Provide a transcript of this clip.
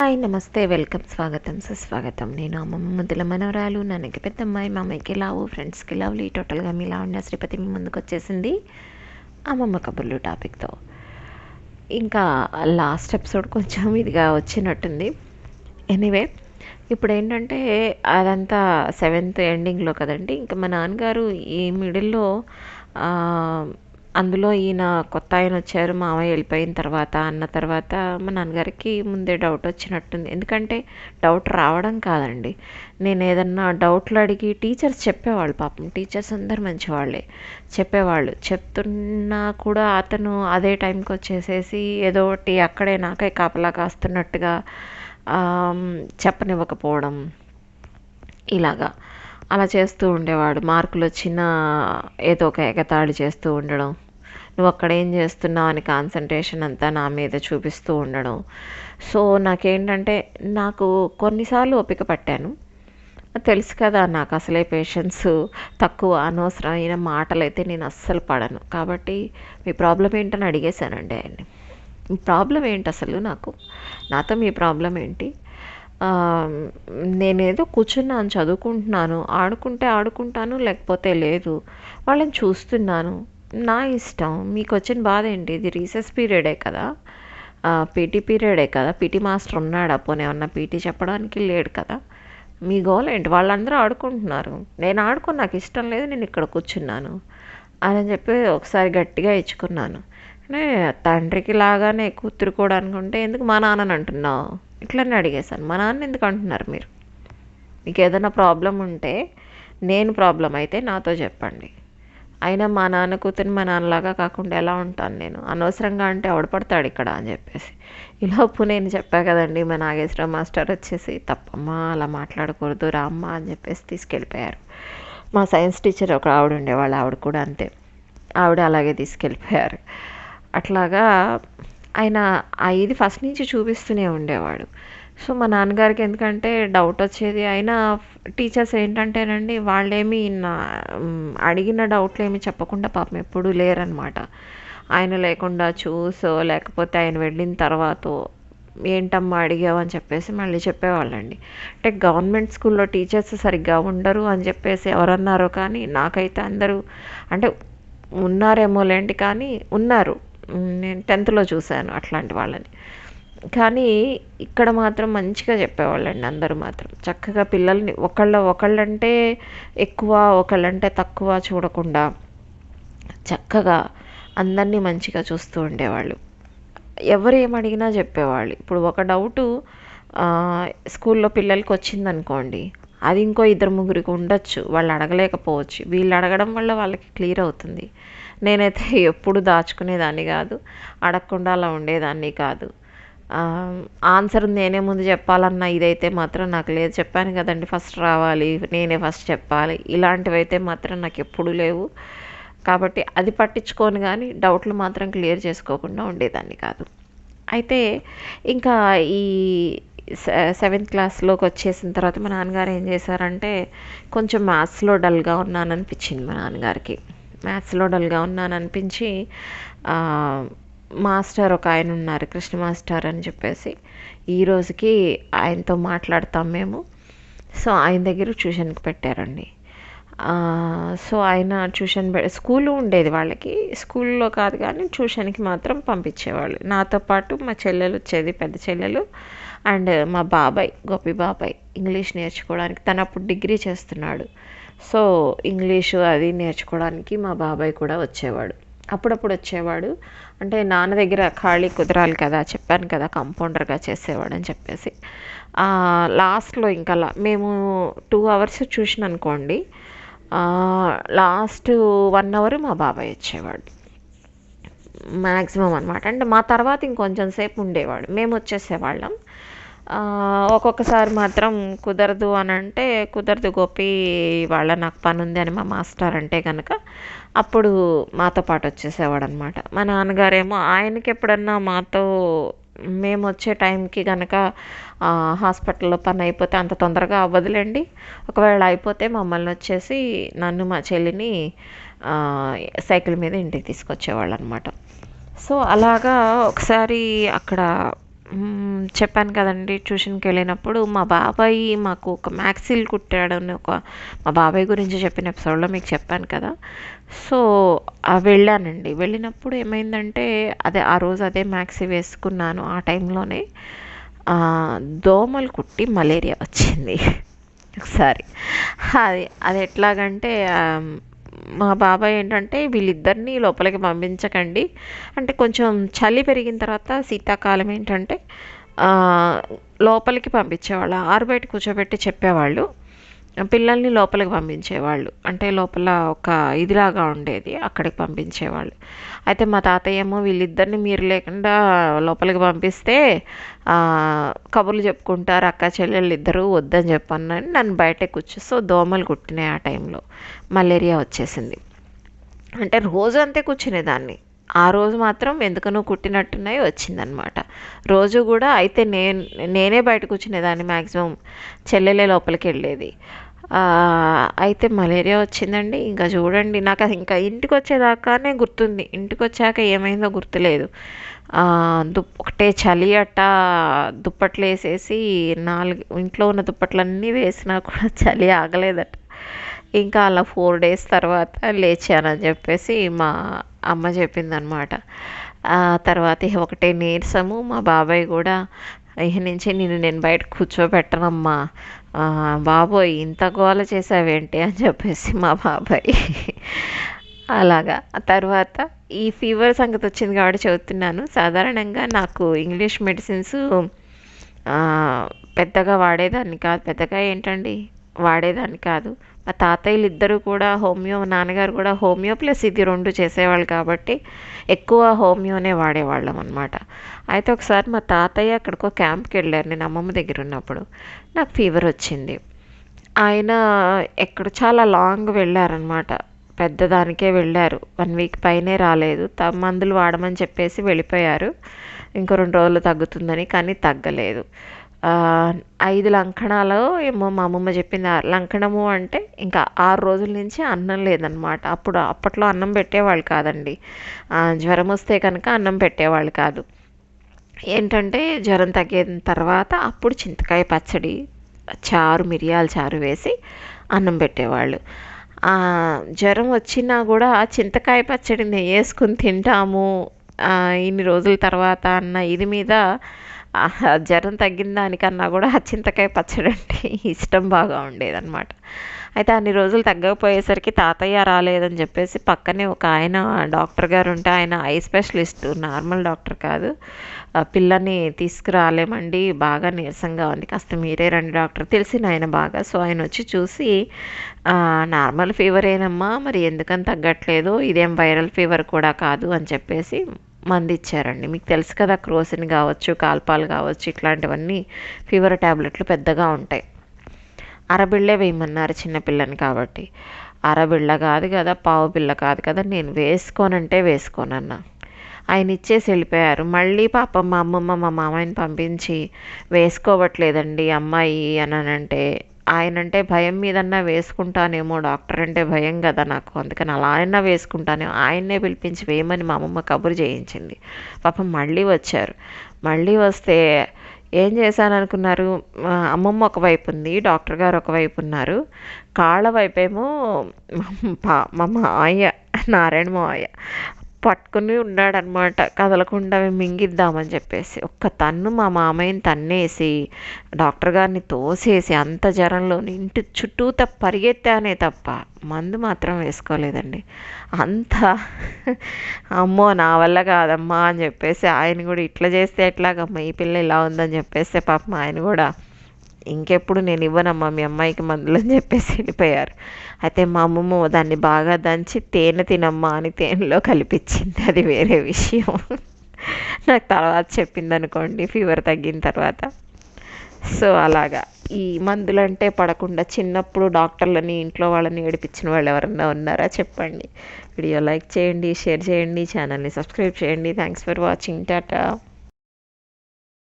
Hi నమస్తే welcome స్వాగతం సుస్వాగతం. నేను అమ్మమ్మ ముద్దుల మనవరాలు, నాన్నకి పెద్దమ్మాయి, మా అమ్మాయికి లావు, ఫ్రెండ్స్కి లవ్లీ, టోటల్గా మీ లావణ్య శ్రీపతి మీ ముందుకు వచ్చేసింది అమ్మమ్మ కబుర్లు టాపిక్తో. ఇంకా లాస్ట్ ఎపిసోడ్ కొంచెం ఇదిగా వచ్చినట్టుంది. ఎనీవే, ఇప్పుడు ఏంటంటే అదంతా 7th ఎండింగ్లో కదండి. ఇంకా మా నాన్నగారు ఈ మిడిల్లో అందులో ఈయన కొత్త ఆయన వచ్చారు, మామయ్య వెళ్ళిపోయిన తర్వాత అన్న తర్వాత మా నాన్నగారికి ముందే డౌట్ వచ్చినట్టుంది. ఎందుకంటే డౌట్ రావడం కాదండి, నేను ఏదన్నా డౌట్లు అడిగి టీచర్స్ చెప్పేవాళ్ళు, పాపం టీచర్స్ అందరు మంచివాళ్ళే చెప్పేవాళ్ళు. చెప్తున్నా కూడా అతను అదే టైంకి వచ్చేసేసి ఏదో ఒకటి అక్కడే నాకై కాపలా కాస్తున్నట్టుగా చెప్పనివ్వకపోవడం, ఇలాగా అలా చేస్తూ ఉండేవాడు. మార్కులు వచ్చినా ఏదో ఒక ఎగతాళి చేస్తూ ఉండడం, నువ్వు అక్కడ ఏం చేస్తున్నావు అని కాన్సన్ట్రేషన్ అంతా నా మీద చూపిస్తూ ఉండడం. సో నాకేంటంటే, నాకు కొన్నిసార్లు ఓపిక పట్టాను, తెలుసు కదా నాకు అసలే పేషెన్స్ తక్కువ, అనవసరమైన మాటలు అయితే నేను అస్సలు పడను. కాబట్టి మీ ప్రాబ్లం ఏంటని అడిగేశానండి ఆయన్ని. మీ ప్రాబ్లం ఏంటి అసలు, నాతో మీ ప్రాబ్లం ఏంటి? నేనేదో కూర్చున్నాను, చదువుకుంటున్నాను, ఆడుకుంటే ఆడుకుంటాను, లేకపోతే లేదు, వాళ్ళని చూస్తున్నాను, నా ఇష్టం. మీకు వచ్చిన బాధ ఏంటి? ఇది రీసెస్ పీరియడే కదా, పీటీ పీరియడే కదా, పీటీ మాస్టర్ ఉన్నాడా? పోనీ ఏమన్నా పీటీ చెప్పడానికి లేడు కదా. మీ గోల్ ఏంటి? వాళ్ళందరూ ఆడుకుంటున్నారు, నేను ఆడుకో, నాకు ఇష్టం లేదు, నేను ఇక్కడ కూర్చున్నాను అని చెప్పి ఒకసారి గట్టిగా ఇచ్చుకున్నాను. అంటే తండ్రికి లాగానే కూతురు కూడా అనుకుంటే ఎందుకు మా నాన్నని అంటున్నావు ఇట్లనే అడిగేశాను. మా నాన్న ఎందుకు అంటున్నారు మీరు? మీకు ఏదైనా ప్రాబ్లం ఉంటే, నేను ప్రాబ్లం అయితే నాతో చెప్పండి. అయినా మా నాన్న కూతురిని మా నాన్నలాగా కాకుండా ఎలా ఉంటాను నేను? అనవసరంగా అంటే ఎవడపడతాడు ఇక్కడ అని చెప్పేసి, ఈలోపు నేను చెప్పా కదండి, మా నాగేశ్వరరావు మాస్టర్ వచ్చేసి తప్పమ్మా అలా మాట్లాడకూడదు రామ్మా అని చెప్పేసి తీసుకెళ్ళిపోయారు. మా సైన్స్ టీచర్ ఒక ఆవిడ ఉండేవాళ్ళు, ఆవిడ కూడా అంతే, ఆవిడ అలాగే తీసుకెళ్ళిపోయారు. అట్లాగా ఆయన ఇది ఫస్ట్ నుంచి చూపిస్తూనే ఉండేవాడు. సో మా నాన్నగారికి ఎందుకంటే డౌట్ వచ్చేది. అయినా టీచర్స్ ఏంటంటేనండి, వాళ్ళేమి అడిగిన డౌట్లు ఏమి చెప్పకుండా పాపం ఎప్పుడూ లేరనమాట. ఆయన లేకుండా చూసో లేకపోతే ఆయన వెళ్ళిన తర్వాత ఏంటమ్మా అడిగావు అని చెప్పేసి మళ్ళీ చెప్పేవాళ్ళండి. అంటే గవర్నమెంట్ స్కూల్లో టీచర్స్ సరిగ్గా ఉండరు అని చెప్పేసి ఎవరన్నారో కానీ, నాకైతే అందరూ అంటే ఉన్నారేమోలేంటి కానీ ఉన్నారు, నేను 10th చూశాను అట్లాంటి వాళ్ళని. కానీ ఇక్కడ మాత్రం మంచిగా చెప్పేవాళ్ళండి, అందరూ మాత్రం చక్కగా పిల్లల్ని ఒకళ్ళంటే ఎక్కువ ఒకళ్ళంటే తక్కువ చూడకుండా చక్కగా అందరినీ మంచిగా చూస్తూ ఉండేవాళ్ళు. ఎవరు ఏమడిగినా చెప్పేవాళ్ళు. ఇప్పుడు ఒక డౌటు స్కూల్లో పిల్లలకి వచ్చిందనుకోండి, అది ఇంకో 2-3 ఉండొచ్చు, వాళ్ళు అడగలేకపోవచ్చు, వీళ్ళు అడగడం వల్ల వాళ్ళకి క్లియర్ అవుతుంది. నేనైతే ఎప్పుడు దాచుకునేదాన్ని కాదు, అడగకుండా అలా ఉండేదాన్ని కాదు. ఆన్సర్ నేనే ముందు చెప్పాలన్న ఇదైతే మాత్రం నాకు లేదు. చెప్పాను కదండి, ఫస్ట్ రావాలి, నేనే ఫస్ట్ చెప్పాలి, ఇలాంటివి అయితే మాత్రం నాకు ఎప్పుడూ లేవు. కాబట్టి అది పట్టించుకొని కానీ డౌట్లు మాత్రం క్లియర్ చేసుకోకుండా ఉండేదాన్ని కాదు. అయితే ఇంకా ఈ 7th క్లాస్లోకి వచ్చేసిన తర్వాత మా నాన్నగారు ఏం చేశారంటే, కొంచెం మ్యాథ్స్లో డల్గా ఉన్నాను అనిపించింది మా నాన్నగారికి. మ్యాథ్స్లో డల్గా ఉన్నాను అనిపించి మాస్టర్ ఒక ఆయన ఉన్నారు, కృష్ణ మాస్టర్ అని చెప్పేసి, ఈ రోజుకి ఆయనతో మాట్లాడతాం మేము. సో ఆయన దగ్గర ట్యూషన్కి పెట్టారండి. సో ఆయన ట్యూషన్ స్కూలు ఉండేది వాళ్ళకి, స్కూల్లో కాదు కానీ ట్యూషన్కి మాత్రం పంపించేవాళ్ళు. నాతో పాటు మా చెల్లెలు వచ్చేది, పెద్ద చెల్లెలు, అండ్ మా బాబాయ్, గోపి బాబాయ్, ఇంగ్లీష్ నేర్చుకోవడానికి. తను అప్పుడు డిగ్రీ చేస్తున్నాడు. సో ఇంగ్లీషు అది నేర్చుకోవడానికి మా బాబాయ్ కూడా వచ్చేవాడు, అప్పుడప్పుడు వచ్చేవాడు. అంటే నాన్న దగ్గర ఖాళీ కుదరాలి కదా, చెప్పాను కదా కంపౌండర్గా చేసేవాడు అని చెప్పేసి. లాస్ట్లో ఇంకా మేము 2 hours ట్యూషన్ అనుకోండి, లాస్ట్ 1 hour మా బాబాయ్ వచ్చేవాడు మ్యాక్సిమం అనమాట. అంటే మా తర్వాత ఇంకొంచెం సేపు ఉండేవాడు, మేము వచ్చేసేవాళ్ళం. ఒక్కొక్కసారి మాత్రం కుదరదు అని అంటే, కుదరదు గోపి వాళ్ళ నాకు పని ఉంది అని మా మాస్టర్ అంటే కనుక అప్పుడు మాతో పాటు వచ్చేసేవాడు అనమాట. మా నాన్నగారేమో ఆయనకి ఎప్పుడన్నా మాతో మేము వచ్చే టైంకి కనుక హాస్పిటల్లో పని అయిపోతే, అంత తొందరగా అవ్వదులేండి, ఒకవేళ అయిపోతే మమ్మల్ని వచ్చేసి నన్ను మా చెల్లిని సైకిల్ మీద ఇంటికి తీసుకొచ్చేవాళ్ళు అనమాట. సో అలాగా ఒకసారి అక్కడ చెప్పాను కదండి ట్యూషన్కి వెళ్ళినప్పుడు మా బాబాయ్ మాకు ఒక మ్యాక్సీల్ కుట్టాడని మా బాబాయ్ గురించి చెప్పిన ఎపిసోడ్లో మీకు చెప్పాను కదా. సో వెళ్ళానండి. వెళ్ళినప్పుడు ఏమైందంటే ఆ రోజు అదే మ్యాక్సీ వేసుకున్నాను. ఆ టైంలోనే దోమలు కుట్టి మలేరియా వచ్చింది ఒకసారి. అది అది ఎట్లాగంటే మా బాబాయ్ ఏంటంటే వీళ్ళిద్దరిని లోపలికి పంపించకండి అంటే, కొంచెం చలి పెరిగిన తర్వాత శీతాకాలం ఏంటంటే లోపలికి పంపించేవాళ్ళు, ఆరుబయట కూర్చోబెట్టి చెప్పేవాళ్ళు, పిల్లల్ని లోపలికి పంపించేవాళ్ళు. అంటే లోపల ఒక ఇదిలాగా ఉండేది, అక్కడికి పంపించేవాళ్ళు. అయితే మా తాతయ్య ఏమో వీళ్ళిద్దరిని మీరు లేకుండా లోపలికి పంపిస్తే కబుర్లు చెప్పుకుంటారు అక్క చెల్లెళ్ళు ఇద్దరు, వద్దని చెప్పన్నాను నన్ను బయటే సో దోమలు కుట్టినాయి. ఆ టైంలో మలేరియా వచ్చేసింది. అంటే రోజు అంతే కూర్చునేదాన్ని, ఆ రోజు మాత్రం ఎందుకనో కుట్టినట్టున్నాయి వచ్చిందనమాట. రోజు కూడా అయితే నేనే బయట కూర్చునేదాన్ని, మ్యాక్సిమం చెల్లెలే లోపలికి వెళ్ళేది. అయితే మలేరియా వచ్చిందండి. ఇంకా చూడండి, నాకు అది ఇంకా ఇంటికి వచ్చేదాకానే గుర్తుంది, ఇంటికి వచ్చాక ఏమైందో గుర్తులేదు. ఒకటే చలి అట్ట, దుప్పట్లు వేసేసి ఇంట్లో ఉన్న దుప్పట్లన్నీ వేసినా కూడా చలి ఆగలేదట. ఇంకా అలా 4 days తర్వాత లేచానని చెప్పేసి మా అమ్మ చెప్పిందనమాట. తర్వాత ఒకటే నీరసము. మా బాబాయ్ కూడా ఇక నుంచి నేను బయట కూర్చోబెట్టనమ్మా, బాబోయ్ ఇంత గోల చేసావేంటి అని చెప్పేసి మా బాబాయ్. అలాగా తర్వాత ఈ ఫీవర్ సంగతి వచ్చింది కాబట్టి చదువుతున్నాను. సాధారణంగా నాకు ఇంగ్లీష్ మెడిసిన్స్ పెద్దగా వాడేదాన్ని కాదు. మా తాతయ్యలు ఇద్దరు కూడా నాన్నగారు కూడా హోమియో ప్లస్ ఇది 2 చేసేవాళ్ళు కాబట్టి ఎక్కువ హోమియోనే వాడేవాళ్ళం అనమాట. అయితే ఒకసారి మా తాతయ్య అక్కడికో క్యాంప్కి వెళ్ళారు, నేను అమ్మమ్మ దగ్గర ఉన్నప్పుడు. నాకు ఫీవర్ వచ్చింది. ఆయన చాలా లాంగ్ వెళ్ళారనమాట, పెద్దదానికే వెళ్ళారు. 1 week పైనే రాలేదు. మందులు వాడమని చెప్పేసి వెళ్ళిపోయారు, ఇంకో 2 రోజులు తగ్గుతుందని. కానీ తగ్గలేదు. 5 లంకణాలు ఏమో మా అమ్మమ్మ చెప్పింది. లంకణము అంటే ఇంకా 6 రోజుల నుంచి అన్నం లేదనమాట. అప్పట్లో అన్నం పెట్టేవాళ్ళు కాదండి. జ్వరం వస్తే కనుక అన్నం పెట్టేవాళ్ళు కాదు. ఏంటంటే జ్వరం తగ్గిన తర్వాత అప్పుడు చింతకాయ పచ్చడి, మిరియాల చారు వేసి అన్నం పెట్టేవాళ్ళు. జ్వరం వచ్చినా కూడా చింతకాయ పచ్చడి వేసుకుని తింటాము ఇన్ని రోజుల తర్వాత అన్న ఇది మీద జ్వరం తగ్గిన దానికన్నా కూడా చింతకాయ పచ్చడి అంటే ఇష్టం బాగా ఉండేదన్నమాట. అయితే అన్ని రోజులు తగ్గకపోయేసరికి తాతయ్య రాలేదని చెప్పేసి పక్కనే ఒక ఆయన డాక్టర్ గారు ఉంటే, ఆయన ఐ స్పెషలిస్ట్, నార్మల్ డాక్టర్ కాదు. పిల్లని తీసుకురాలేమండి, బాగా నీరసంగా ఉంది, కాస్త మీరే రండి డాక్టర్, తెలిసిన ఆయన బాగా. సో ఆయన వచ్చి చూసి నార్మల్ ఫీవరేనమ్మా, మరి ఎందుకని తగ్గట్లేదు, ఇదేం వైరల్ ఫీవర్ కూడా కాదు అని చెప్పేసి మంది ఇచ్చారండి. మీకు తెలుసు కదా, క్రోసిన్ కావచ్చు, కాల్పాలు కావచ్చు, ఇట్లాంటివన్నీ ఫీవర్ ట్యాబ్లెట్లు పెద్దగా ఉంటాయి. అరబిళ్ళే వేయమన్నారు చిన్నపిల్లని కాబట్టి. అరబిళ్ళ కాదు కదా, పావు బిళ్ళ కాదు కదా, నేను వేసుకోనన్నా. ఆయన ఇచ్చేసి వెళ్ళిపోయారు. మళ్ళీ పాపం మా అమ్మమ్మ మా మామయ్యని పంపించి వేసుకోవట్లేదండి అమ్మాయి అని ఆయనంటే భయం మీదన్నా వేసుకుంటానేమో, డాక్టర్ అంటే భయం కదా నాకు, అందుకని అలా అయినా వేసుకుంటానేమో, ఆయన్నే పిలిపించి వేయమని మా అమ్మమ్మ కబురు చేయించింది. పాపం మళ్ళీ వచ్చారు. మళ్ళీ వస్తే ఏం చేశాను అనుకున్నారు, అమ్మమ్మ ఒకవైపు ఉంది, డాక్టర్ గారు ఒకవైపు ఉన్నారు. కాళ్ళ వైపేమో మా మావయ్య, నారాయణ మావయ్య పట్టుకుని ఉన్నాడనమాట, కదలకుండా మింగిద్దామని చెప్పేసి. ఒక్క తన్ను మా మామయ్యని తన్నేసి డాక్టర్ గారిని తోసేసి అంత జ్వరంలో ఇంటి చుట్టూత పరిగెత్తానే తప్ప మందు మాత్రం వేసుకోలేదండి. అంత అమ్మో నా వల్ల కాదమ్మా అని చెప్పేసి ఆయన కూడా, ఇట్లా చేస్తే ఎట్లాగమ్మా ఈ పిల్ల ఇలా ఉందని చెప్పేస్తే పాపం ఆయన కూడా ఇంకెప్పుడు నేను ఇవ్వనమ్మా మీ అమ్మాయికి మందులు అని చెప్పేసి వెళ్ళిపోయారు. అయితే మా అమ్మమ్మ దాన్ని బాగా దంచి తేనె తినమ్మా అని తేనెలో కలిపించింది, అది వేరే విషయం. నాకు తర్వాత చెప్పింది అనుకోండి ఫీవర్ తగ్గిన తర్వాత. సో అలాగా ఈ మందులంటే పడకుండా చిన్నప్పుడు డాక్టర్లని, ఇంట్లో వాళ్ళని ఏడిపించిన వాళ్ళు ఎవరన్నా ఉన్నారా చెప్పండి. వీడియో లైక్ చేయండి, షేర్ చేయండి, ఛానల్ని సబ్స్క్రైబ్ చేయండి. Thanks for watching. టాటా.